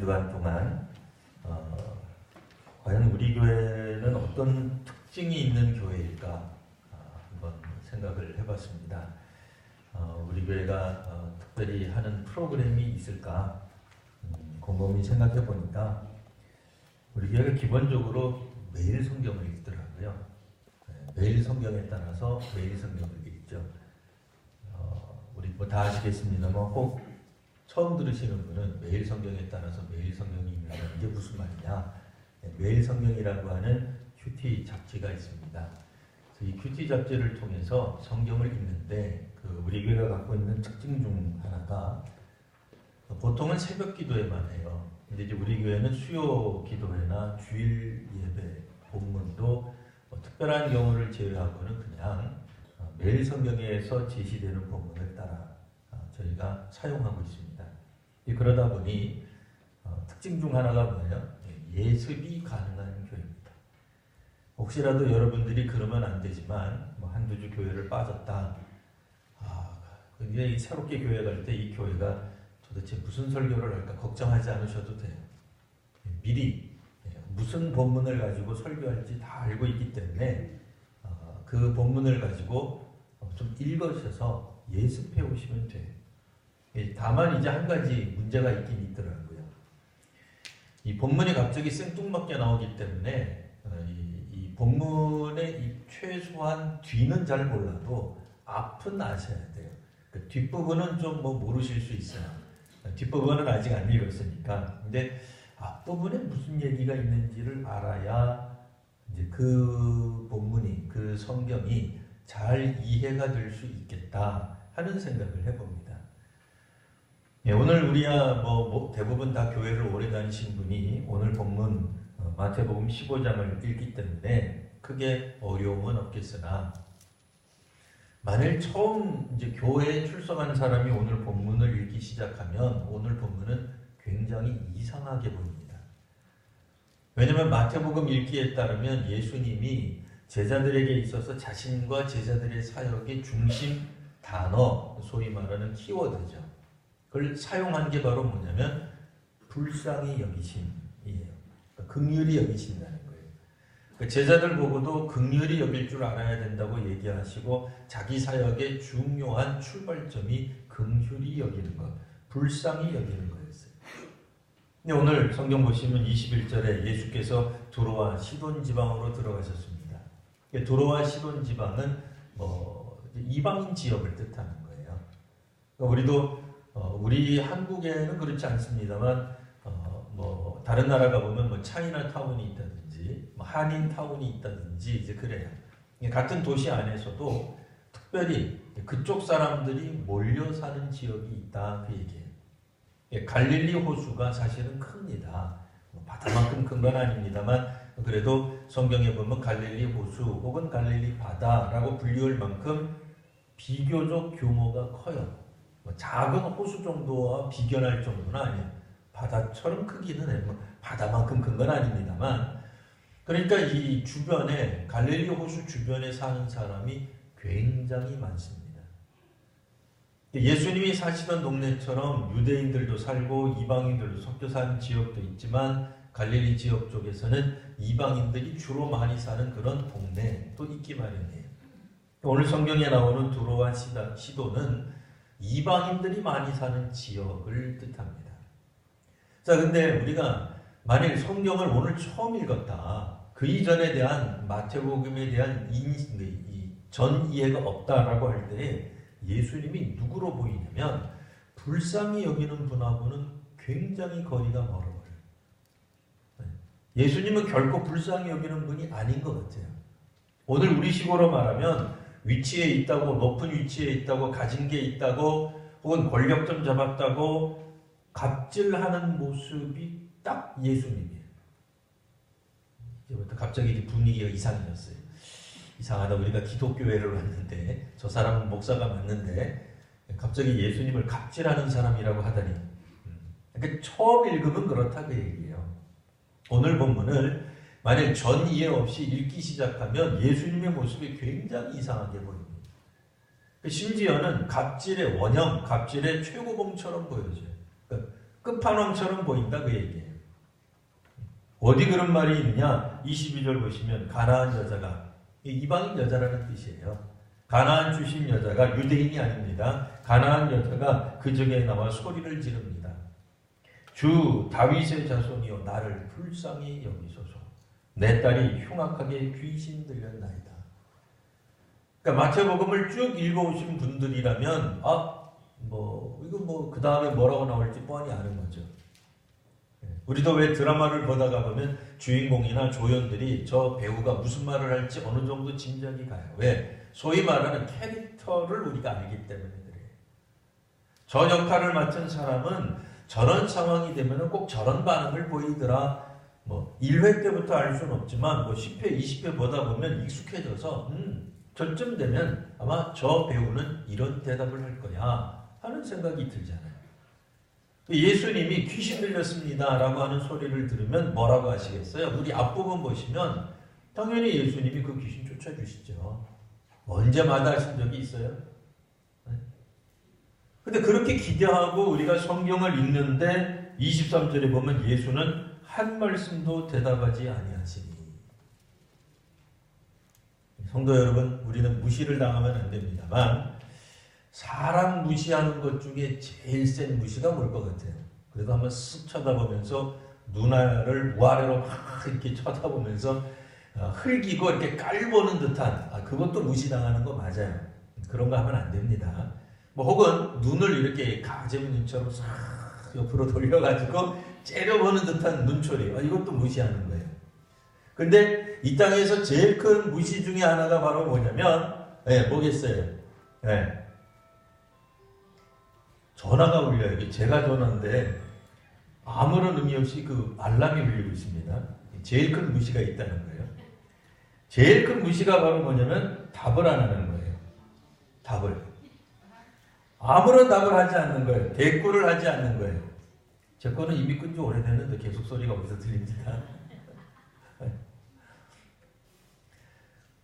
주간 동안 과연 우리 교회는 어떤 특징이 있는 교회일까 한번 생각을 해봤습니다. 우리 교회가 특별히 하는 프로그램이 있을까 곰곰이 생각해 보니까 우리 교회가 기본적으로 매일 성경을 읽더라고요. 매일 성경에 따라서 매일 성경을 읽죠. 우리 뭐 다 아시겠습니다만 혹 처음 들으시는 분은 매일 성경에 따라서 매일 성경이 읽는다. 이게 무슨 말이냐? 매일 성경이라고 하는 큐티 잡지가 있습니다. 그래서 이 큐티 잡지를 통해서 성경을 읽는데 우리 교회가 갖고 있는 특징 중 하나가 보통은 새벽 기도에만 해요. 근데 이제 우리 교회는 수요 기도회나 주일 예배, 본문도 특별한 경우를 제외하고는 그냥 매일 성경에서 제시되는 본문을 따라 저희가 사용하고 있습니다. 그러다 보니 특징 중 하나가 뭐예요? 예습이 가능한 교회입니다. 혹시라도 여러분들이 그러면 안 되지만 한두 주 교회를 빠졌다. 이제 새롭게 교회 갈 때 이 교회가 도대체 무슨 설교를 할까 걱정하지 않으셔도 돼요. 미리 무슨 본문을 가지고 설교할지 다 알고 있기 때문에 그 본문을 가지고 좀 읽으셔서 예습해 오시면 돼요. 다만 이제 한 가지 문제가 있긴 있더라고요. 이 본문이 갑자기 생뚱맞게 나오기 때문에 이 본문의 이 최소한 뒤는 잘 몰라도 앞은 아셔야 돼요. 그 뒷부분은 좀 모르실 수 있어요. 뒷부분은 아직 안 읽었으니까. 근데 앞부분에 무슨 얘기가 있는지를 알아야 이제 그 본문이, 그 성경이 잘 이해가 될 수 있겠다 하는 생각을 해봅니다. 오늘 우리야 대부분 다 교회를 오래 다니신 분이 오늘 본문 마태복음 15장을 읽기 때문에 크게 어려움은 없겠으나 만일 처음 이제 교회에 출석한 사람이 오늘 본문을 읽기 시작하면 오늘 본문은 굉장히 이상하게 보입니다. 왜냐하면 마태복음 읽기에 따르면 예수님이 제자들에게 있어서 자신과 제자들의 사역의 중심 단어, 소위 말하는 키워드죠. 그걸 사용한 게 바로 뭐냐면 불쌍히 여기심이에요. 그러니까 긍휼히 여기신다는 거예요. 그러니까 제자들 보고도 긍휼히 여길 줄 알아야 된다고 얘기하시고 자기 사역의 중요한 출발점이 긍휼히 여기는 것, 불쌍히 여기는 거였어요. 근데 오늘 성경 보시면 21절에 예수께서 두로와 시돈 지방으로 들어가셨습니다. 두로와 시돈 지방은 이방인 지역을 뜻하는 거예요. 그러니까 우리도 우리 한국에는 그렇지 않습니다만 다른 나라 가보면 차이나 타운이 있다든지 한인 타운이 있다든지 이제 그래요. 같은 도시 안에서도 특별히 그쪽 사람들이 몰려 사는 지역이 있다 그 얘기예요. 갈릴리 호수가 사실은 큽니다. 바다만큼 큰 건 아닙니다만 그래도 성경에 보면 갈릴리 호수 혹은 갈릴리 바다라고 불리울 만큼 비교적 규모가 커요. 작은 호수 정도와 비견할 정도는 아니에요. 바다처럼 크기는 해요. 바다만큼 큰 건 아닙니다만 그러니까 이 주변에 갈릴리 호수 주변에 사는 사람이 굉장히 많습니다. 예수님이 사시던 동네처럼 유대인들도 살고 이방인들도 섞여 사는 지역도 있지만 갈릴리 지역 쪽에서는 이방인들이 주로 많이 사는 그런 동네도 있기 마련이에요. 오늘 성경에 나오는 두로와 시도는 이방인들이 많이 사는 지역을 뜻합니다. 자, 근데 우리가 만일 성경을 오늘 처음 읽었다. 그 이전에 대한 마태복음에 대한 전 이해가 없다라고 할 때 예수님이 누구로 보이냐면 불쌍히 여기는 분하고는 굉장히 거리가 멀어요. 예수님은 결코 불쌍히 여기는 분이 아닌 것 같아요. 오늘 우리식으로 말하면 위치에 있다고, 높은 위치에 있다고, 가진 게 있다고, 혹은 권력 좀 잡았다고 갑질하는 모습이 딱 예수님이에요. 이제부터 갑자기 분위기가 이상해졌어요. 이상하다. 우리가 기독교회를 왔는데 저 사람은 목사가 맞는데 갑자기 예수님을 갑질하는 사람이라고 하다니. 그러니까 처음 읽으면 그렇다 그 얘기예요. 오늘 본문을 만약 전 이해 없이 읽기 시작하면 예수님의 모습이 굉장히 이상하게 보입니다. 심지어는 갑질의 원형, 갑질의 최고봉처럼 보여져요. 그러니까 끝판왕처럼 보인다 그 얘기예요. 어디 그런 말이 있느냐? 22절 보시면 가나안 여자가, 이방인 여자라는 뜻이에요. 가나안 출신 여자가, 유대인이 아닙니다. 가나안 여자가 그 중에 나와 소리를 지릅니다. 주 다윗의 자손이여 나를 불쌍히 여기소서. 내 딸이 흉악하게 귀신 들렸나이다. 그러니까 마태복음을 쭉 읽어오신 분들이라면 이거 그 다음에 뭐라고 나올지 뻔히 아는 거죠. 우리도 왜 드라마를 보다가 보면 주인공이나 조연들이 저 배우가 무슨 말을 할지 어느 정도 짐작이 가요. 왜? 소위 말하는 캐릭터를 우리가 알기 때문에 그래요. 저 역할을 맡은 사람은 저런 상황이 되면 꼭 저런 반응을 보이더라. 1회 때부터 알 수는 없지만 10회, 20회 보다 보면 익숙해져서 저쯤 되면 아마 저 배우는 이런 대답을 할 거야 하는 생각이 들잖아요. 예수님이 귀신 들렸습니다 라고 하는 소리를 들으면 뭐라고 하시겠어요? 우리 앞부분 보시면 당연히 예수님이 그 귀신 쫓아주시죠. 언제마다 하신 적이 있어요? 근데 그렇게 기대하고 우리가 성경을 읽는데 23절에 보면 예수는 한 말씀도 대답하지 아니하시니. 성도 여러분, 우리는 무시를 당하면 안 됩니다만 사람 무시하는 것 중에 제일 센 무시가 뭘 것 같아요? 그래도 한번 쓱 쳐다보면서 눈알을 위아래로 막 이렇게 쳐다보면서 흘기고 이렇게 깔보는 듯한 그것도 무시당하는 거 맞아요. 그런 거 하면 안 됩니다. 혹은 눈을 이렇게 가재미 눈처럼 싹 옆으로 돌려가지고 째려보는 듯한 눈초리, 이것도 무시하는 거예요. 근데 이 땅에서 제일 큰 무시 중에 하나가 바로 뭐냐면 뭐겠어요? 전화가 울려요. 이게 제가 전화인데 아무런 의미 없이 그 알람이 울리고 있습니다. 제일 큰 무시가 있다는 거예요. 제일 큰 무시가 바로 뭐냐면 답을 안 하는 거예요. 답을. 아무런 답을 하지 않는 거예요. 대꾸를 하지 않는 거예요. 제 거는 이미 끈 지 오래됐는데 계속 소리가 어디서 들립니다.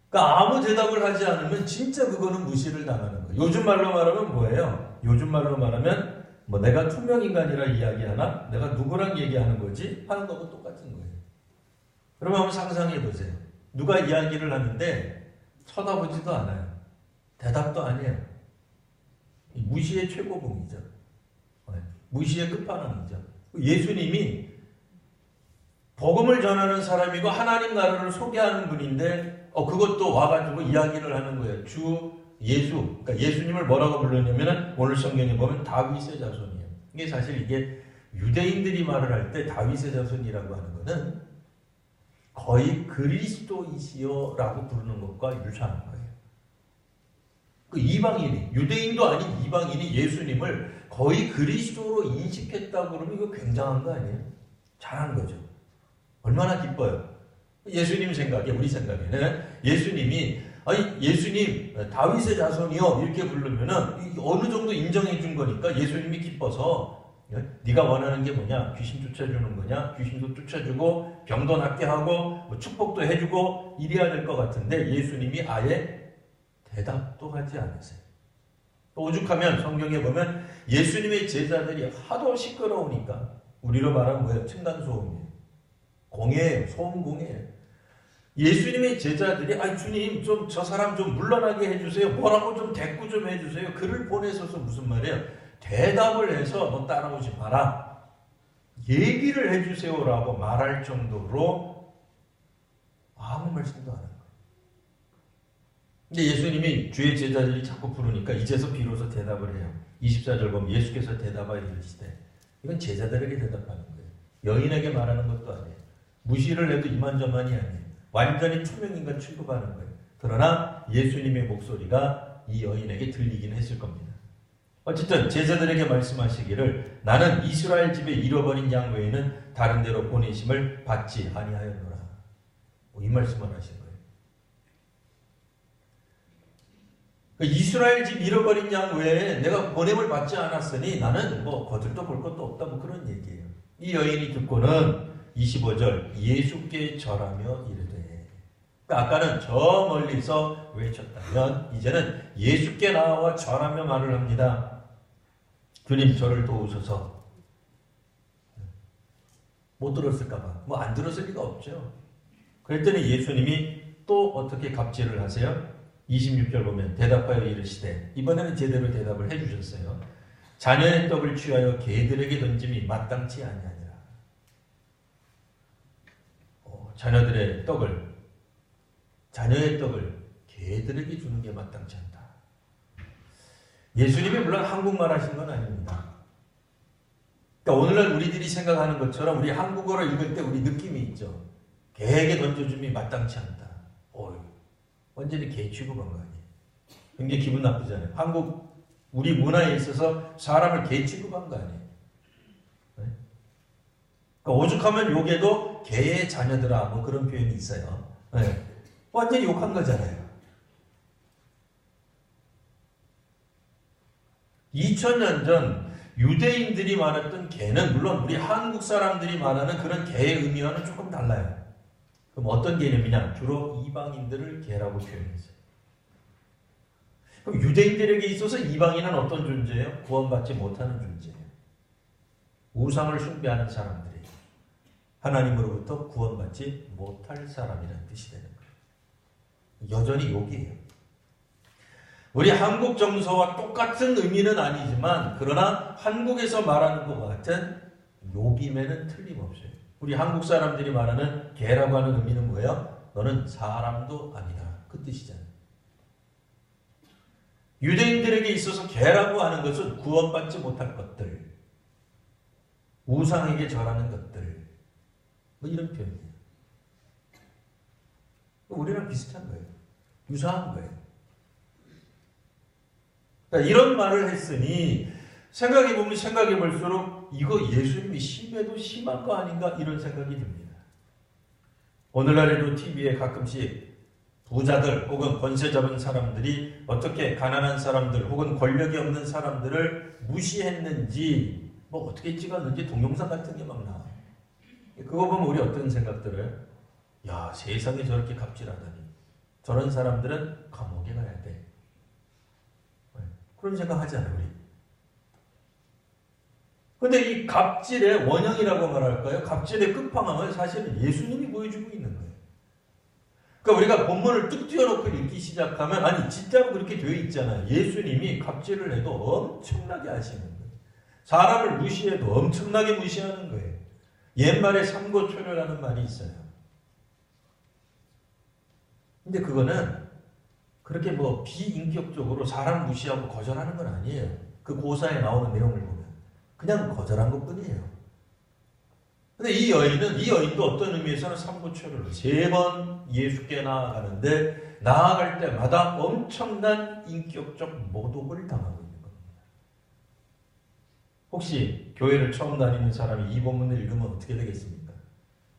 그러니까 아무 대답을 하지 않으면 진짜 그거는 무시를 당하는 거예요. 요즘 말로 말하면 뭐예요? 요즘 말로 말하면 내가 투명인간이라 이야기하나? 내가 누구랑 얘기하는 거지? 하는 거하고 똑같은 거예요. 그러면 한번 상상해 보세요. 누가 이야기를 하는데 쳐다보지도 않아요. 대답도 아니에요. 무시의 최고봉이죠. 무시의 끝판왕이죠. 예수님이 복음을 전하는 사람이고 하나님 나라를 소개하는 분인데 그것도 와가지고 이야기를 하는 거예요. 주 예수, 그러니까 예수님을 뭐라고 불렀냐면 오늘 성경에 보면 다윗의 자손이에요. 이게 사실 이게 유대인들이 말을 할 때 다윗의 자손이라고 하는 거는 거의 그리스도이시여라고 부르는 것과 유사한 거예요. 그 이방인이, 유대인도 아닌 이방인이 예수님을 거의 그리스도로 인식했다고 그러면 이거 굉장한 거 아니에요? 잘한 거죠. 얼마나 기뻐요. 예수님 생각에, 우리 생각에는 예수님이 예수님 다윗의 자손이요 이렇게 부르면은 어느 정도 인정해 준 거니까 예수님이 기뻐서 네가 원하는 게 뭐냐? 귀신 쫓아주는 거냐? 귀신도 쫓아주고 병도 낫게 하고 축복도 해주고 이래야 될 것 같은데 예수님이 아예 대답도 하지 않으세요. 오죽하면 성경에 보면 예수님의 제자들이 하도 시끄러우니까 우리로 말하면 뭐예요? 층간소음이에요. 공예예요. 소음공예예요. 예수님의 제자들이 주님 좀 저 사람 좀 물러나게 해주세요. 뭐라고 좀 대꾸 좀 해주세요. 글을 보내셔서 무슨 말이에요? 대답을 해서 따라오지 마라. 얘기를 해주세요라고 말할 정도로 아무 말씀도 안 하는 거예요. 근데 예수님이 주의 제자들이 자꾸 부르니까 이제서 비로소 대답을 해요. 24절 보면 예수께서 대답하여 이르시되, 이건 제자들에게 대답하는 거예요. 여인에게 말하는 것도 아니에요. 무시를 해도 이만저만이 아니에요. 완전히 투명인간 취급하는 거예요. 그러나 예수님의 목소리가 이 여인에게 들리긴 했을 겁니다. 어쨌든 제자들에게 말씀하시기를 나는 이스라엘 집에 잃어버린 양 외에는 다른 데로 보내심을 받지 아니하였노라. 이 말씀을 하신 거예요. 이스라엘 집 잃어버린 양 외에 내가 보냄을 받지 않았으니 나는 거들떠 볼 것도 없다 그런 얘기예요. 이 여인이 듣고는 25절 예수께 절하며 이르되, 아까는 저 멀리서 외쳤다면 이제는 예수께 나와 절하며 말을 합니다. 주님 저를 도우소서. 못 들었을까봐. 뭐 안 들었을 리가 없죠. 그랬더니 예수님이 또 어떻게 갑질을 하세요? 26절 보면 대답하여 이르시되, 이번에는 제대로 대답을 해주셨어요. 자녀의 떡을 취하여 개들에게 던짐이 마땅치 아니하니라. 자녀의 떡을 개들에게 주는 게 마땅치 않다. 예수님이 물론 한국말 하신 건 아닙니다. 그러니까 오늘날 우리들이 생각하는 것처럼 우리 한국어로 읽을 때 우리 느낌이 있죠. 개에게 던져줌이 마땅치 않다. 완전히 개 취급한 거 아니에요. 굉장히 기분 나쁘잖아요. 우리 문화에 있어서 사람을 개 취급한 거 아니에요. 네? 그러니까 오죽하면 욕에도 개의 자녀들아 뭐 그런 표현이 있어요. 네. 완전히 욕한 거잖아요. 2000년 전 유대인들이 말했던 개는 물론 우리 한국 사람들이 말하는 그런 개의 의미와는 조금 달라요. 그럼 어떤 개념이냐? 주로 이방인들을 개라고 표현했어요. 그럼 유대인들에게 있어서 이방인은 어떤 존재예요? 구원받지 못하는 존재예요. 우상을 숭배하는 사람들이에요. 하나님으로부터 구원받지 못할 사람이라는 뜻이 되는 거예요. 여전히 욕이에요. 우리 한국 정서와 똑같은 의미는 아니지만 그러나 한국에서 말하는 것 같은 욕임에는 틀림없어요. 우리 한국 사람들이 말하는 개라고 하는 의미는 뭐예요? 너는 사람도 아니다. 그 뜻이잖아요. 유대인들에게 있어서 개라고 하는 것은 구원받지 못할 것들, 우상에게 절하는 것들, 뭐 이런 표현이에요. 우리랑 비슷한 거예요. 유사한 거예요. 그러니까 이런 말을 했으니 생각해보면 생각해볼수록 이거 예수님이 심해도 심한 거 아닌가 이런 생각이 듭니다. 오늘날에도 TV에 가끔씩 부자들 혹은 권세 잡은 사람들이 어떻게 가난한 사람들 혹은 권력이 없는 사람들을 무시했는지 뭐 어떻게 찍었는지 동영상 같은 게 막 나와요. 그거 보면 우리 어떤 생각 들어요? 야, 세상에 저렇게 갑질하다니. 저런 사람들은 감옥에 가야 돼. 그런 생각 하잖아요, 우리. 근데 이 갑질의 원형이라고 말할까요? 갑질의 끝판왕은 사실은 예수님이 보여주고 있는 거예요. 그러니까 우리가 본문을 뚝 띄워놓고 읽기 시작하면 아니 진짜로 그렇게 되어 있잖아요. 예수님이 갑질을 해도 엄청나게 하시는 거예요. 사람을 무시해도 엄청나게 무시하는 거예요. 옛말에 삼고초려라는 말이 있어요. 근데 그거는 그렇게 뭐 비인격적으로 사람 무시하고 거절하는 건 아니에요. 그 고사에 나오는 내용을 보면 그냥 거절한 것뿐이에요. 근데 이 여인도 어떤 의미에서는 삼고초려를 3번 예수께 나아가는데 나아갈 때마다 엄청난 인격적 모독을 당하고 있는 겁니다. 혹시 교회를 처음 다니는 사람이 이 본문을 읽으면 어떻게 되겠습니까?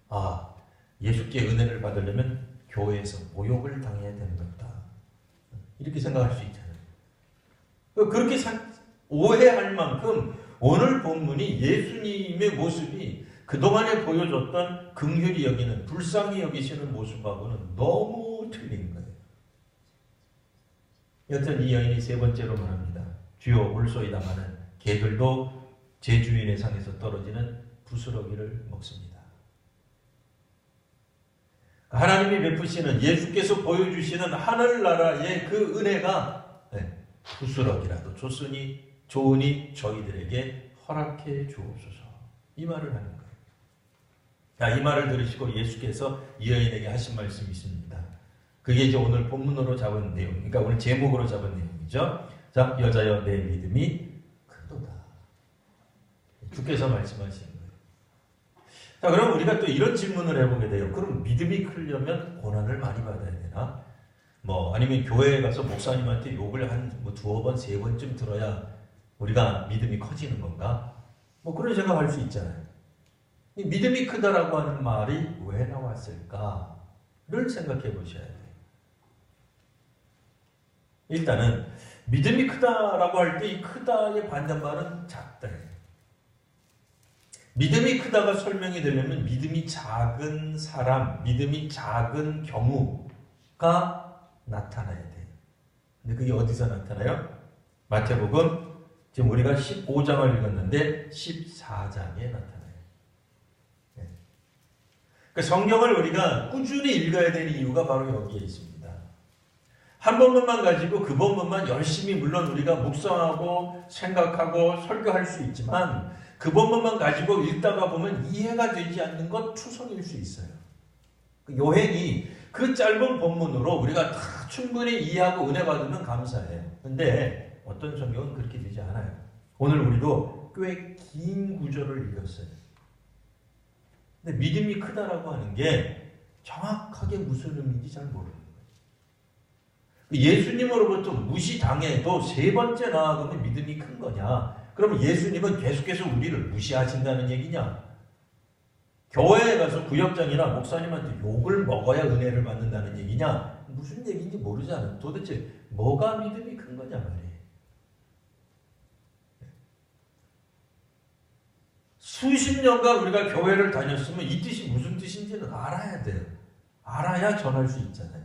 아, 예수께 은혜를 받으려면 교회에서 모욕을 당해야 되는 것이다. 이렇게 생각할 수 있잖아요. 그렇게 오해할 만큼 오늘 본문이 예수님의 모습이 그동안에 보여줬던 긍휼히 여기는, 불쌍히 여기시는 모습하고는 너무 틀린 거예요. 여튼 이 여인이 3번째로 말합니다. 주여 올소이다마는 개들도 제 주인의 상에서 떨어지는 부스러기를 먹습니다. 하나님이 베푸시는 예수께서 보여주시는 하늘나라의 그 은혜가 부스러기라도 좋으니 저희들에게 허락해 주옵소서. 이 말을 하는 거예요. 자, 이 말을 들으시고 예수께서 이 여인에게 하신 말씀이 있습니다. 그게 이제 오늘 본문으로 잡은 내용, 그러니까 오늘 제목으로 잡은 내용이죠. 자, 여자여 내 믿음이 크도다. 주께서 말씀하시는 거예요. 자, 그럼 우리가 또 이런 질문을 해보게 돼요. 그럼 믿음이 크려면 고난을 많이 받아야 되나? 아니면 교회에 가서 목사님한테 욕을 한 두어 번, 3번쯤 들어야 우리가 믿음이 커지는 건가? 그런 생각할 수 있잖아요. 이 믿음이 크다라고 하는 말이 왜 나왔을까를 생각해 보셔야 돼요. 일단은 믿음이 크다라고 할 때 이 크다의 반대말은 작다예요. 믿음이 크다가 설명이 되려면 믿음이 작은 사람, 믿음이 작은 경우가 나타나야 돼요. 근데 그게 어디서 나타나요? 마태복음 지금 우리가 15장을 읽었는데 14장에 나타나요. 성경을 우리가 꾸준히 읽어야 되는 이유가 바로 여기에 있습니다. 한 본문만 가지고 그 본문만 열심히 물론 우리가 묵상하고 생각하고 설교할 수 있지만 그 본문만 가지고 읽다가 보면 이해가 되지 않는 것 투성일 수 있어요. 요행이 그 짧은 본문으로 우리가 다 충분히 이해하고 은혜 받으면 감사해요. 근데 어떤 성경은 그렇게 되지 않아요. 오늘 우리도 꽤 긴 구절을 읽었어요. 근데 믿음이 크다라고 하는 게 정확하게 무슨 의미인지 잘 모르는 거예요. 예수님으로부터 무시당해도 세 번째 나아가면 믿음이 큰 거냐? 그러면 예수님은 계속해서 우리를 무시하신다는 얘기냐? 교회에 가서 구역장이나 목사님한테 욕을 먹어야 은혜를 받는다는 얘기냐? 무슨 얘기인지 모르잖아요. 도대체 뭐가 믿음이 큰 거냐 말이에요. 수십 년간 우리가 교회를 다녔으면 이 뜻이 무슨 뜻인지는 알아야 돼요. 알아야 전할 수 있잖아요.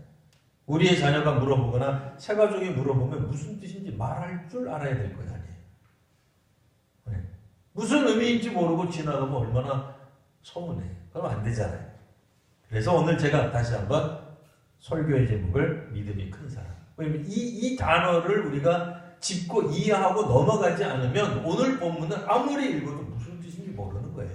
우리의 자녀가 물어보거나 새가족이 물어보면 무슨 뜻인지 말할 줄 알아야 될 것 아니에요. 네. 무슨 의미인지 모르고 지나가면 얼마나 서운해요. 그럼 안 되잖아요. 그래서 오늘 제가 다시 한번 설교의 제목을 믿음이 큰 사람. 왜냐면 이 단어를 우리가 짚고 이해하고 넘어가지 않으면 오늘 본문은 아무리 읽어도 무슨 뜻인지 모르는 거예요.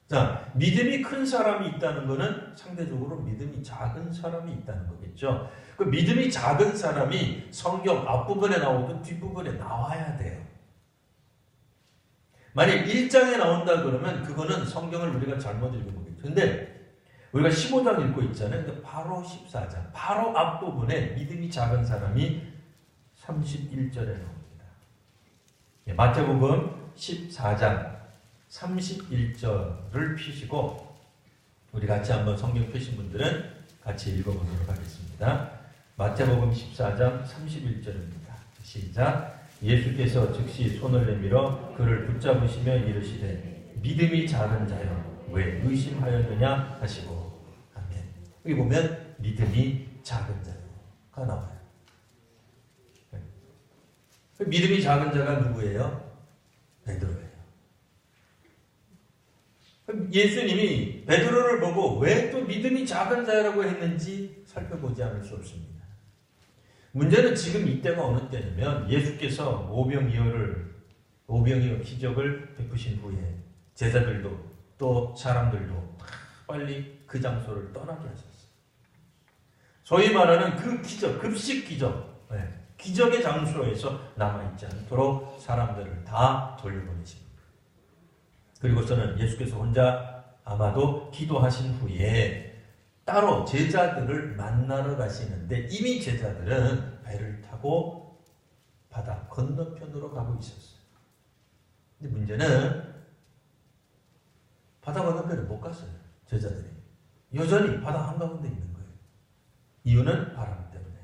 자, 믿음이 큰 사람이 있다는 것은 상대적으로 믿음이 작은 사람이 있다는 거겠죠. 그 믿음이 작은 사람이 성경 앞부분에 나오든 뒷부분에 나와야 돼요. 만약 1장에 나온다 그러면 그거는 성경을 우리가 잘못 읽은 거겠죠. 근데 우리가 15장 읽고 있잖아요. 근데 바로 14장, 바로 앞부분에 믿음이 작은 사람이 31절에 나옵니다. 마태복음 14장 31절을 펴시고 우리 같이 한번 성경 펴신 분들은 같이 읽어보도록 하겠습니다. 마태복음 14장 31절입니다. 시작. 예수께서 즉시 손을 내밀어 그를 붙잡으시며 이르시되 믿음이 작은 자여 왜 의심하였느냐 하시고 아멘. 여기 보면 믿음이 작은 자가 나와요. 믿음이 작은 자가 누구예요? 베드로예요. 예수님이 베드로를 보고 왜 또 믿음이 작은 자라고 했는지 살펴보지 않을 수 없습니다. 문제는 지금 이때가 어느 때냐면 예수께서 오병이어 기적을 베푸신 후에 제자들도 또 사람들도 빨리 그 장소를 떠나게 하셨어요. 소위 말하는 그 기적, 급식 기적, 기적의 장소에서 남아있지 않도록 사람들을 다 돌려보내십니다. 그리고서는 예수께서 혼자 아마도 기도하신 후에 따로 제자들을 만나러 가시는데 이미 제자들은 배를 타고 바다 건너편으로 가고 있었어요. 근데 문제는 바다 건너편에 못 갔어요. 제자들이. 여전히 바다 한가운데 있는 거예요. 이유는 바람 때문에.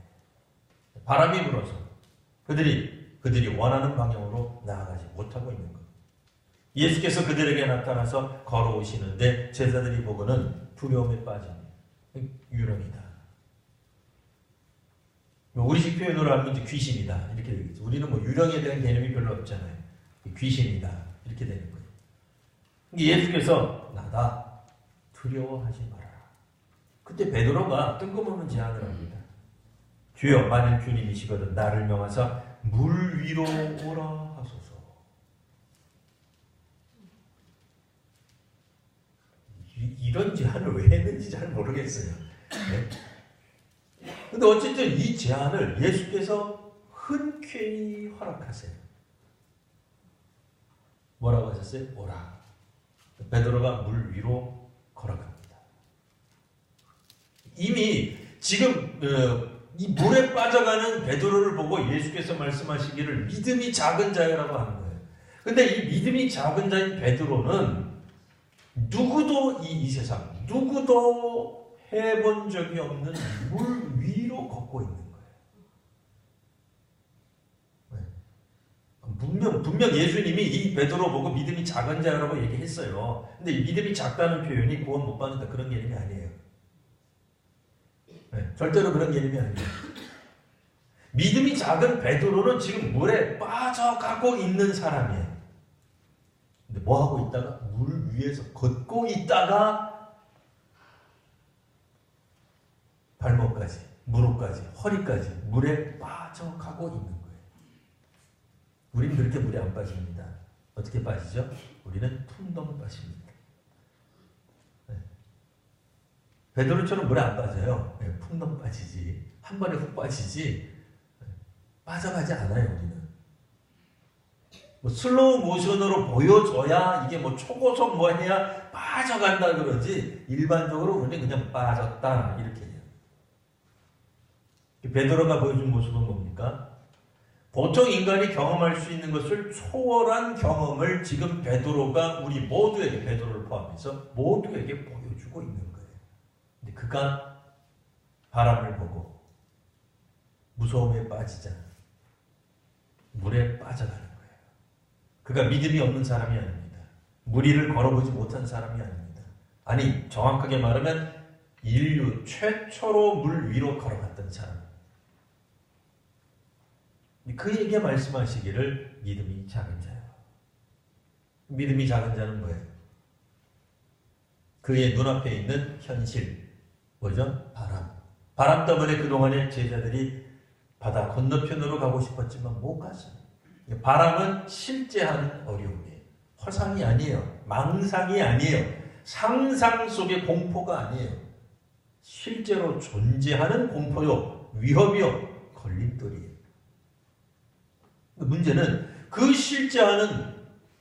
바람이 불어서 그들이 원하는 방향으로 나아가지 못하고 있는 거예요. 예수께서 그들에게 나타나서 걸어오시는데 제자들이 보고는 두려움에 빠집니다. 유령이다. 우리식 표현으로 하면 이제 귀신이다. 이렇게 되겠죠. 우리는 뭐 유령에 대한 개념이 별로 없잖아요. 귀신이다. 이렇게 되는 거예요. 예수께서 나다. 두려워하지 말아라. 그때 베드로가 뜬금없는 제안을 합니다. 주여 만일 주님이시거든 나를 명하사 물 위로 오라 하소서. 이런 제안을 왜 했는지 잘 모르겠어요. 근데 어쨌든 이 제안을 예수께서 흔쾌히 허락하세요. 뭐라고 하셨어요? 오라. 베드로가 물 위로 걸어갑니다. 이미 지금 이 물에 빠져가는 베드로를 보고 예수께서 말씀하시기를 믿음이 작은 자라고 하는 거예요. 근데 이 믿음이 작은 자인 베드로는 누구도 이 세상 누구도 해본 적이 없는 물 위로 걷고 있는 거예요. 분명 예수님이 이 베드로 보고 믿음이 작은 자라고 얘기했어요. 근데 이 믿음이 작다는 표현이 구원 못 받는다 그런 개념이 아니에요. 절대로 그런 개념이 아니에요. 믿음이 작은 베드로는 지금 물에 빠져가고 있는 사람이에요. 근데 뭐 하고 있다가 물 위에서 걷고 있다가 발목까지, 무릎까지, 허리까지 물에 빠져가고 있는 거예요. 우리는 그렇게 물에 안 빠집니다. 어떻게 빠지죠? 우리는 퉁덩 빠집니다. 네. 베드로처럼 물에 안 빠져요. 네, 퉁덩 빠지지. 한 번에 훅 빠지지. 네. 빠져가지 않아요, 우리는. 뭐 슬로우 모션으로 보여줘야 이게 뭐 초고속 뭐 해야 빠져간다 그러지, 일반적으로 우리는 그냥 빠졌다 이렇게 해요. 베드로가 보여준 모습은 뭡니까? 보통 인간이 경험할 수 있는 것을 초월한 경험을 지금 베드로가 우리 모두에게, 베드로를 포함해서 모두에게 보여주고 있는 거예요. 근데 그가 바람을 보고 무서움에 빠지자 물에 빠져가는 거예요. 그가 믿음이 없는 사람이 아닙니다. 무리를 걸어보지 못한 사람이 아닙니다. 아니, 정확하게 말하면 인류 최초로 물 위로 걸어갔던 사람. 그에게 말씀하시기를 믿음이 작은 자요. 믿음이 작은 자는 뭐예요? 그의 눈앞에 있는 현실, 뭐죠? 바람. 바람 때문에 그동안에 제자들이 바다 건너편으로 가고 싶었지만 못 갔어요. 바람은 실제하는 어려움이에요. 허상이 아니에요. 망상이 아니에요. 상상 속의 공포가 아니에요. 실제로 존재하는 공포요, 위협이요, 걸림돌이에요. 문제는 그 실제하는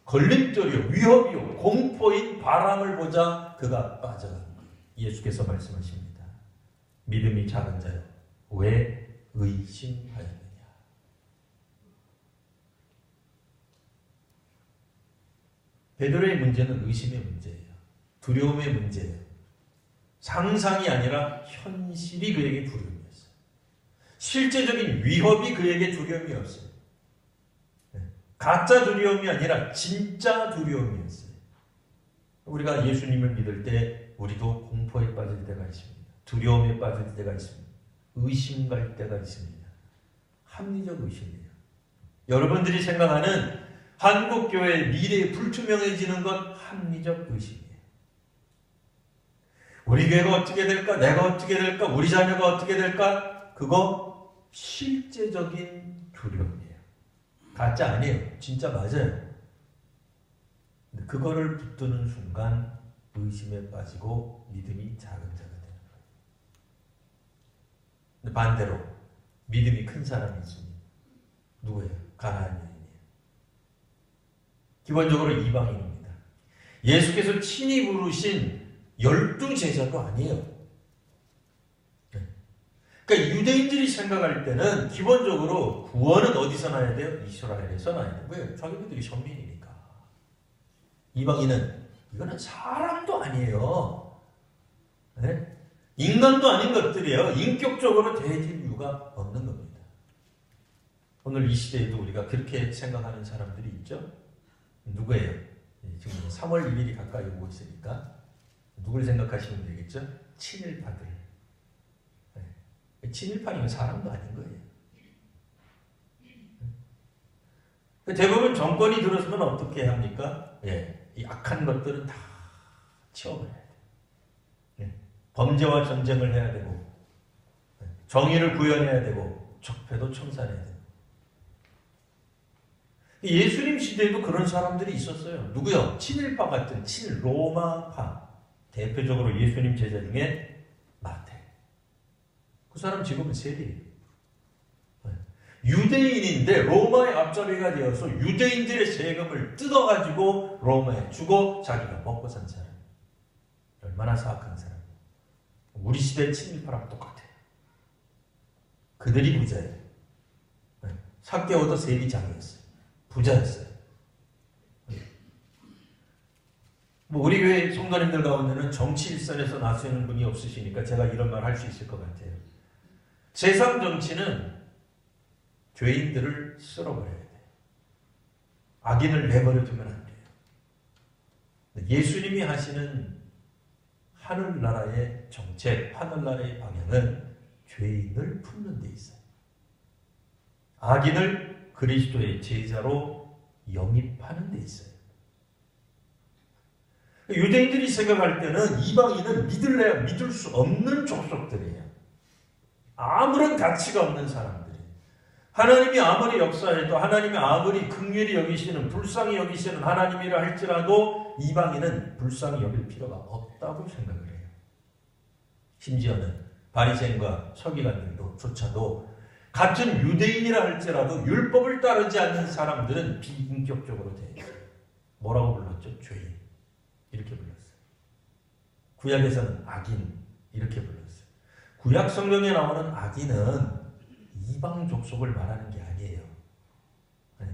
걸림돌이요, 위협이요, 공포인 바람을 보자 그가 빠져간 거예요. 예수께서 말씀하십니다. 믿음이 작은 자요, 왜 의심하였느냐. 베드로의 문제는 의심의 문제예요. 두려움의 문제예요. 상상이 아니라 현실이 그에게 두려움이었어요. 실제적인 위협이 그에게 두려움이었어요. 가짜 두려움이 아니라 진짜 두려움이었어요. 우리가 예수님을 믿을 때 우리도 공포에 빠질 때가 있습니다. 두려움에 빠질 때가 있습니다. 의심갈 때가 있습니다. 합리적 의심이에요. 여러분들이 생각하는 한국교회의 미래에 불투명해지는 건 합리적 의심이에요. 우리 교회가 어떻게 될까? 내가 어떻게 될까? 우리 자녀가 어떻게 될까? 그거 실제적인 두려움이에요. 가짜 아니에요. 진짜 맞아요. 근데 그거를 붙드는 순간 의심에 빠지고 믿음이 작은 자가 되는 거예요. 근데 반대로 믿음이 큰 사람이 있습니다. 누구예요? 가나안 여인이에요. 기본적으로 이방인입니다. 예수께서 친히 부르신 12제자도 아니에요. 그러니까 유대인들이 생각할 때는 기본적으로 구원은 어디서 나야 돼요? 이스라엘에서 나야 돼요. 왜? 자기들이 선민이니까. 이방인은 이거는 사람도 아니에요. 네? 인간도 아닌 것들이에요. 인격적으로 대해질 이유가 없는 겁니다. 오늘 이 시대에도 우리가 그렇게 생각하는 사람들이 있죠? 누구예요? 지금 3월 1일이 가까이 오고 있으니까 누굴 생각하시면 되겠죠? 친일파들. 친일파니면 사람도 아닌 거예요. 대부분 정권이 들어서면 어떻게 합니까? 이 악한 것들은 다 치워버려야 돼요. 범죄와 전쟁을 해야 되고, 정의를 구현해야 되고, 적폐도 청산해야 되고. 예수님 시대에도 그런 사람들이 있었어요. 누구요? 친일파 같은 친일 로마파. 대표적으로 예수님 제자 중에 마태. 그 사람 지금은 세리예요. 유대인인데 로마의 앞잡이가 되어서 유대인들의 세금을 뜯어가지고 로마에 주고 자기가 먹고 산 사람. 얼마나 사악한 사람. 우리 시대 친일파랑 똑같아요. 그들이 부자예요. 삭개오도 세리장이었어요. 부자였어요. 우리 교회 성도님들 가운데는 정치 일선에서 나서는 분이 없으시니까 제가 이런 말 할 수 있을 것 같아요. 세상 정치는 죄인들을 쓸어버려야 돼요. 악인을 내버려 두면 안 돼요. 예수님이 하시는 하늘나라의 정책, 하늘나라의 방향은 죄인을 품는 데 있어요. 악인을 그리스도의 제자로 영입하는 데 있어요. 유대인들이 생각할 때는 이방인은 믿을 수 없는 족속들이에요. 아무런 가치가 없는 사람들이에요. 하나님이 아무리 역사해도 하나님이 아무리 긍휼히 여기시는 불쌍히 여기시는 하나님이라 할지라도 이방인은 불쌍히 여길 필요가 없다고 생각을 해요. 심지어는 바리새인과 서기관들조차도 같은 유대인이라 할지라도 율법을 따르지 않는 사람들은 비인격적으로 되어 있어요. 뭐라고 불렀죠? 죄인. 이렇게 불렀어요. 구약에서는 악인 이렇게 불렀어요. 구약 성경에 나오는 악인은 이방 족속을 말하는 게 아니에요. 네.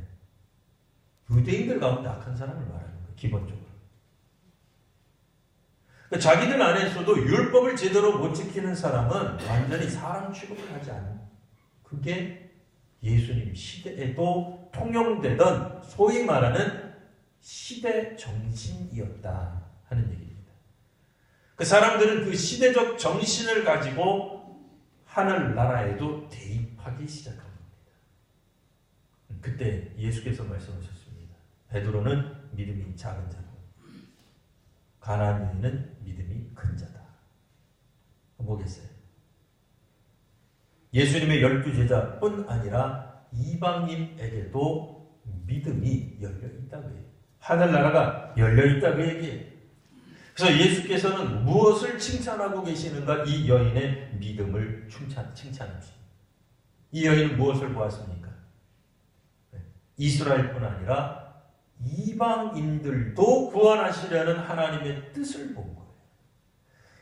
유대인들 가운데 악한 사람을 말하는 거예요. 기본적으로. 그러니까 자기들 안에서도 율법을 제대로 못 지키는 사람은 완전히 사람 취급을 하지 않는, 그게 예수님 시대에도 통용되던 소위 말하는 시대 정신이었다 하는 얘기입니다. 그 사람들은 그 시대적 정신을 가지고 하늘나라에도 대입하기 시작한 겁니다. 그때 예수께서 말씀하셨습니다. 베드로는 믿음이 작은 자고 가나안 여인은 믿음이 큰 자다. 뭐겠어요? 예수님의 12제자뿐 아니라 이방인에게도 믿음이 열려있다고 해요. 하늘나라가 열려있다고 얘기해요. 그래서 예수께서는 무엇을 칭찬하고 계시는가? 이 여인의 믿음을 칭찬합니다. 이 여인은 무엇을 보았습니까? 이스라엘뿐 아니라 이방인들도 구원하시려는 하나님의 뜻을 본 거예요.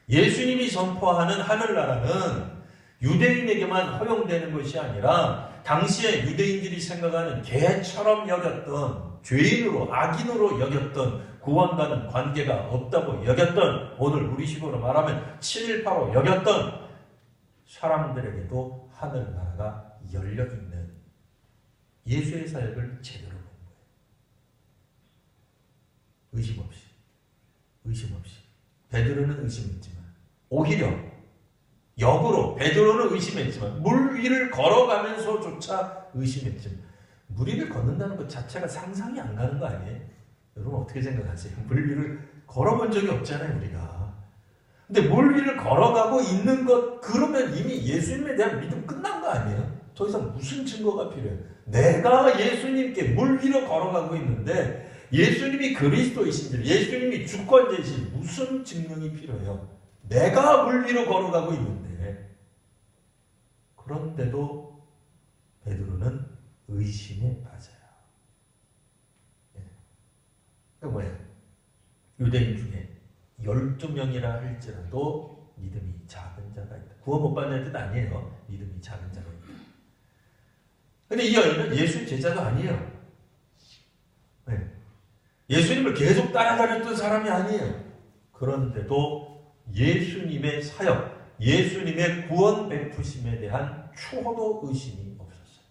예수님이 선포하는 하늘나라는 유대인에게만 허용되는 것이 아니라 당시에 유대인들이 생각하는 개처럼 여겼던, 죄인으로 악인으로 여겼던, 구원과는 관계가 없다고 여겼던, 오늘 우리식으로 말하면 7.18로 여겼던 사람들에게도 하늘나라가 열려있는 예수의 사역을 제대로 본 거예요. 의심 없이. 베드로는 의심했지만, 오히려 역으로 베드로는 의심했지만, 물 위를 걸어가면서조차 의심했지만, 물 위를 걷는다는 것 자체가 상상이 안 가는 거 아니에요? 여러분 어떻게 생각하세요? 물 위를 걸어본 적이 없잖아요, 우리가. 근데 물 위를 걸어가고 있는 것, 그러면 이미 예수님에 대한 믿음 끝난 거 아니에요? 더 이상 무슨 증거가 필요해요? 내가 예수님께 물 위로 걸어가고 있는데 예수님이 그리스도이신지, 예수님이 주권자이신 무슨 증명이 필요해요? 내가 물 위로 걸어가고 있는데. 그런데도 베드로는 의심에 빠져요. 그 뭐예요? 유대인 중에 12명이라 할지라도 믿음이 작은 자가 있다. 구원 못 받는 뜻 아니에요. 믿음이 작은 자가 있다. 근데 이 여인은 예수의 제자도 아니에요. 네. 예수님을 계속 따라다녔던 사람이 아니에요. 그런데도 예수님의 사역, 예수님의 구원 베푸심에 대한 초도 의심이 없었어요.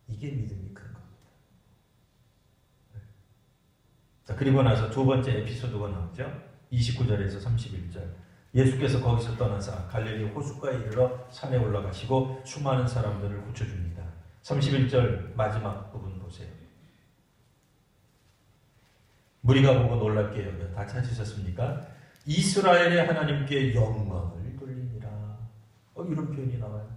이게 믿음이 큰 겁니다. 자, 그리고 나서 두 번째 에피소드가 나오죠. 29절에서 31절. 예수께서 거기서 떠나서 갈릴리 호숫가에 이르러 산에 올라가시고 수많은 사람들을 고쳐줍니다. 31절 마지막 부분 보세요. 무리가 보고 놀랍게 여겨. 다 찾으셨습니까? 이스라엘의 하나님께 영광을 돌리니라. 이런 표현이 나와요.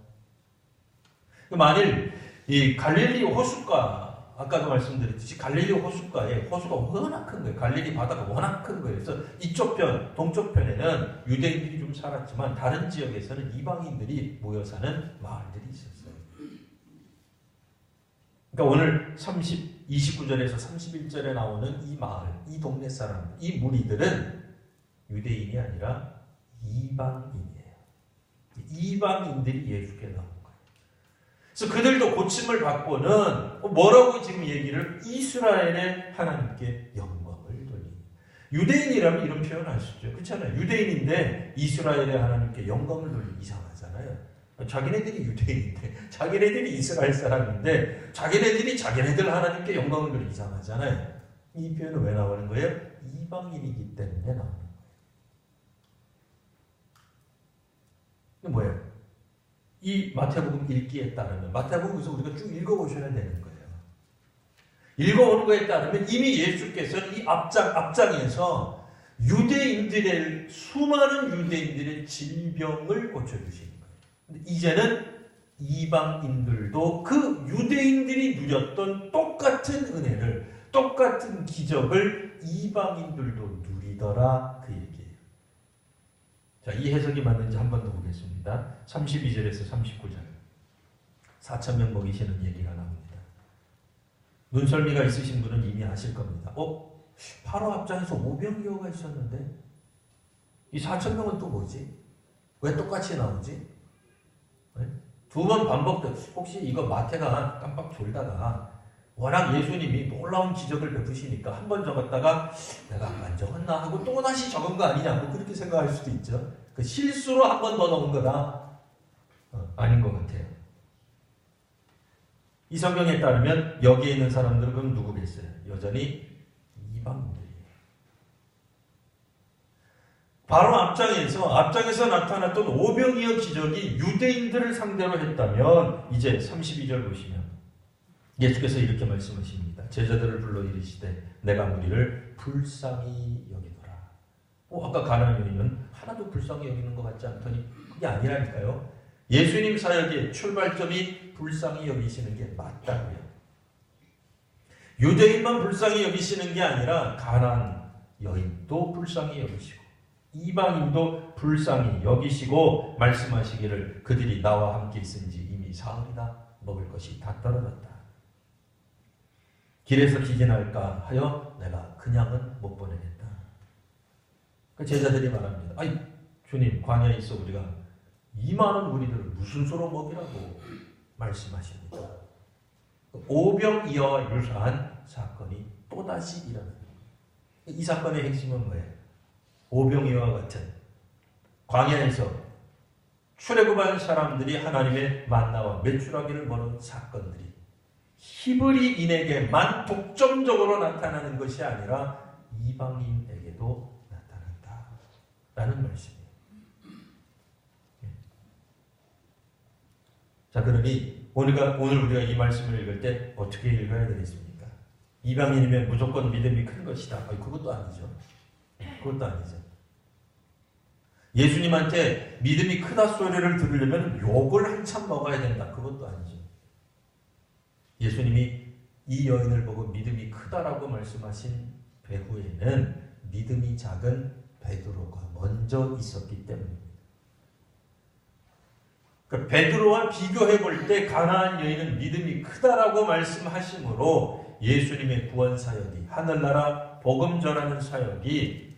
만일 이 갈릴리 호숫가, 아까도 말씀드렸듯이 갈릴리 호숫가에 호수가 워낙 큰 거예요. 갈릴리 바다가 워낙 큰 거예요. 그래서 이쪽 편, 동쪽 편에는 유대인들이 좀 살았지만 다른 지역에서는 이방인들이 모여 사는 마을들이 있었어요. 그러니까 오늘 29절에서 31절에 나오는 이 마을, 이 동네 사람, 이 무리들은 유대인이 아니라 이방인이에요. 이방인들이 예수께 나온 거예요. 그래서 그들도 고침을 받고는 뭐라고 지금 얘기를? 이스라엘의 하나님께 영광을 돌리니. 유대인이라면 이런 표현 하시죠. 그렇잖아요. 유대인인데 이스라엘의 하나님께 영광을 돌리니 이상하잖아요. 자기네들이 유대인인데, 자기네들이 이스라엘 사람인데, 자기네들이 자기네들 하나님께 영광을 돌리니 이상하잖아요. 이 표현은 왜 나오는 거예요? 이방인이기 때문에 나오는 거예요. 이게 뭐예요? 이 마태복음 읽기에 따르면 마태복음에서 우리가 쭉 읽어보셔야 되는 거예요. 읽어오는 거에 따르면 이미 예수께서는 이 앞장에서 유대인들의 수많은 유대인들의 질병을 고쳐주시는 거예요. 근데 이제는 이방인들도 그 유대인들이 누렸던 똑같은 은혜를, 똑같은 기적을 이방인들도 누리더라, 그 얘기예요. 자, 이 해석이 맞는지 한 번 더 보겠습니다. 32절에서 39절. 4,000명 먹이시는 얘기가 나옵니다. 눈썰미가 있으신 분은 이미 아실 겁니다. 바로 앞장에서 오병이어가 있었는데 이 4,000명은 또 뭐지? 왜 똑같이 나오지? 두 번 반복돼. 혹시 이거 마태가 깜빡 졸다가 워낙 예수님이 놀라운 기적을 베푸시니까 한 번 적었다가 내가 안 적었나 하고 또 다시 적은 거 아니냐, 뭐 그렇게 생각할 수도 있죠. 그 실수로 한 번 더 넣은 거다. 아닌 것 같아요. 이 성경에 따르면 여기에 있는 사람들은 그럼 누구겠어요? 여전히 이방인들이에요. 바로 앞장에서 나타났던 오병이어 기적이 유대인들을 상대로 했다면 이제 32절 보시면 예수께서 이렇게 말씀하십니다. 제자들을 불러 이르시되 내가 무리를 불쌍히 여기노라. 아까 가나안 여인은 하나도 불쌍히 여기는 것 같지 않더니 그게 아니라니까요. 예수님 사역의 출발점이 불쌍히 여기시는 게 맞다고요. 유대인만 불쌍히 여기시는 게 아니라 가나안 여인도 불쌍히 여기시고 이방인도 불쌍히 여기시고 말씀하시기를 그들이 나와 함께 있은지 이미 사흘이나 먹을 것이 다 떨어졌다. 길에서 기진할까 하여 내가 그냥은 못 보내겠다. 그 제자들이 말합니다. 아이 주님, 광야에 있어 우리가 이 많은 무리들을 무슨 수로 먹이라고 말씀하십니다. 오병이어와 유사한 사건이 또다시 일어납니다. 이 사건의 핵심은 뭐예요? 오병이어와 같은 광야에서 출애굽한 사람들이 하나님의 만나와 메추라기를 먹은 사건들이 히브리인에게만 독점적으로 나타나는 것이 아니라 이방인에게도 나타난다라는 말씀이에요. 자, 그러니 오늘 우리가 이 말씀을 읽을 때 어떻게 읽어야 되겠습니까? 이방인이면 무조건 믿음이 큰 것이다. 그것도 아니죠. 그것도 아니죠. 예수님한테 믿음이 크다 소리를 들으려면 욕을 한참 먹어야 된다. 그것도 아니죠. 예수님이 이 여인을 보고 믿음이 크다라고 말씀하신 배후에는 믿음이 작은 베드로가 먼저 있었기 때문입니다. 그러니까 베드로와 비교해 볼 때 가나안 여인은 믿음이 크다라고 말씀하심으로 예수님의 구원 사역이, 하늘나라 복음 전하는 사역이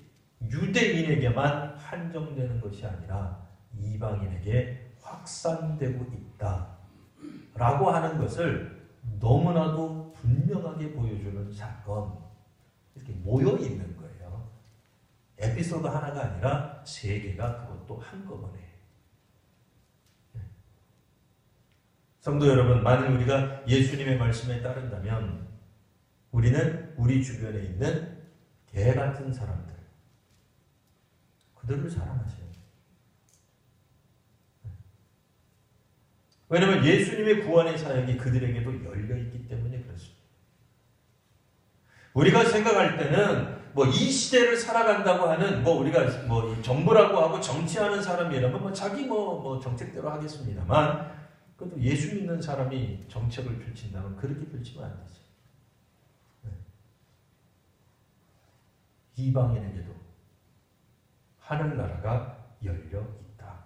유대인에게만 한정되는 것이 아니라 이방인에게 확산되고 있다라고 하는 것을 너무나도 분명하게 보여주는 사건, 이렇게 모여 있는 거예요. 에피소드 하나가 아니라 세 개가 그것도 한꺼번에. 성도 여러분, 만일 우리가 예수님의 말씀에 따른다면 우리는 우리 주변에 있는 개 같은 사람들, 그들을 사랑하셔야 돼요. 왜냐하면 예수님의 구원의 사역이 그들에게도 열려있기 때문에 그렇습니다. 우리가 생각할 때는 이 시대를 살아간다고 하는 우리가 이 정부라고 하고 정치하는 사람이라면 자기 정책대로 하겠습니다만, 그래도 예수 믿는 사람이 정책을 펼친다면 그렇게 펼치면 안 되죠. 이방인에게도 하늘나라가 열려 있다.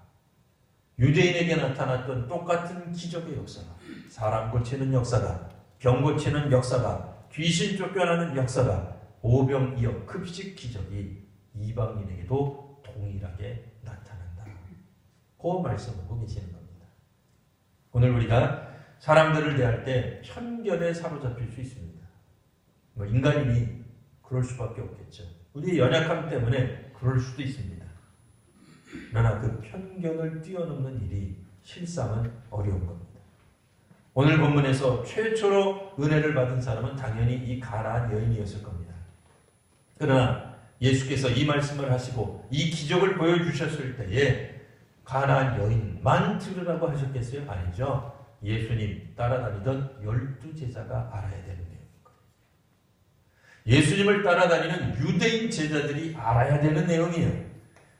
유대인에게 나타났던 똑같은 기적의 역사가, 사람 고치는 역사가, 병 고치는 역사가, 귀신 쫓겨나는 역사가, 오병이어 급식 기적이 이방인에게도 동일하게 나타난다. 그 말씀하고 계시는 겁니다. 오늘 우리가 사람들을 대할 때 편견에 사로잡힐 수 있습니다. 인간이니 그럴 수밖에 없겠죠. 우리의 연약함 때문에 그럴 수도 있습니다. 그러나 그 편견을 뛰어넘는 일이 실상은 어려운 겁니다. 오늘 본문에서 최초로 은혜를 받은 사람은 당연히 이 가나안 여인이었을 겁니다. 그러나 예수께서 이 말씀을 하시고 이 기적을 보여주셨을 때에 가나안 여인만 들으라고 하셨겠어요? 아니죠. 예수님 따라다니던 12 제자가 알아야 되는 내용인 거예요. 예수님을 따라다니는 유대인 제자들이 알아야 되는 내용이에요.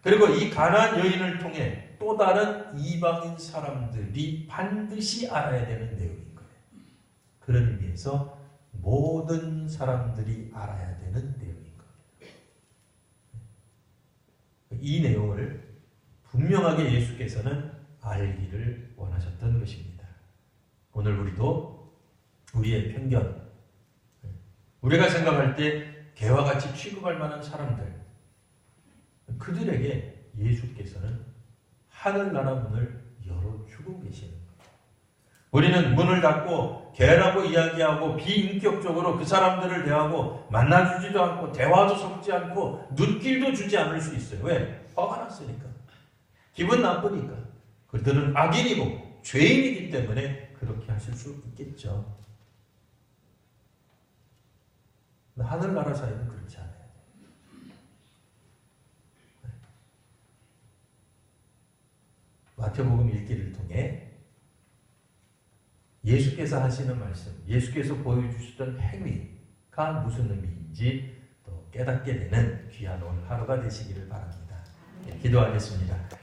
그리고 이 가나안 여인을 통해 또 다른 이방인 사람들이 반드시 알아야 되는 내용인 거예요. 그런 의미에서 모든 사람들이 알아야 되는 내용인 거예요. 이 내용을 분명하게 예수께서는 알기를 원하셨던 것입니다. 오늘 우리도 우리의 편견, 우리가 생각할 때 개와 같이 취급할 만한 사람들, 그들에게 예수께서는 하늘나라 문을 열어주고 계시는 거예요. 우리는 문을 닫고 개라고 이야기하고 비인격적으로 그 사람들을 대하고 만나주지도 않고 대화도 섞지 않고 눈길도 주지 않을 수 있어요. 왜? 화가 났으니까. 기분 나쁘니까. 그들은 악인이고 죄인이기 때문에 그렇게 하실 수 있겠죠. 하늘나라 사이는 그렇지 않아요. 마태복음 읽기를 통해 예수께서 하시는 말씀, 예수께서 보여주시던 행위가 무슨 의미인지 또 깨닫게 되는 귀한 오늘 하루가 되시기를 바랍니다. 기도하겠습니다.